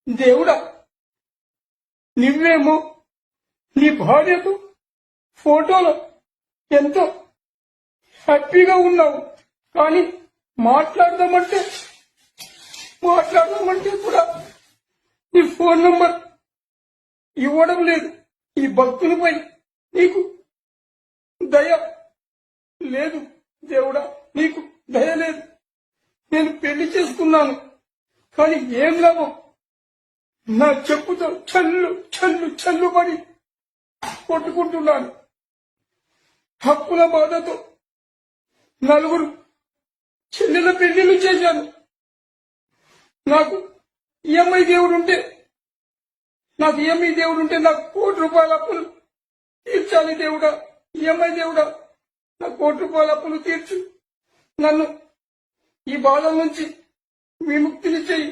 దేవుడా, నువ్వేమో నీ భార్యతో ఫోటోలో ఎంతో హ్యాపీగా ఉన్నావు, కానీ మాట్లాడదామంటే కూడా నీ ఫోన్ నంబర్ ఇవ్వడం లేదు. ఈ భక్తునిపై నీకు దయ లేదు దేవుడా, నీకు దయ లేదు. నేను పెళ్లి చేసుకున్నాను, కానీ ఏం లాభం? నా చెప్పుతో చల్లు పడి కొట్టుకుంటున్నాను. హక్కుల బాధతో నలుగురు చెల్లెల పెళ్లిళ్ళు చేశాను. నాకు ఈఎంఐ దేవుడుంటే నాకు ₹1,00,00,000 అప్పులు తీర్చాలి దేవుడా. ఈఎంఐ దేవుడా, నాకు ₹1,00,00,000 అప్పులు తీర్చు. నన్ను ఈ బాధల నుంచి విముక్తిని చెయ్యి.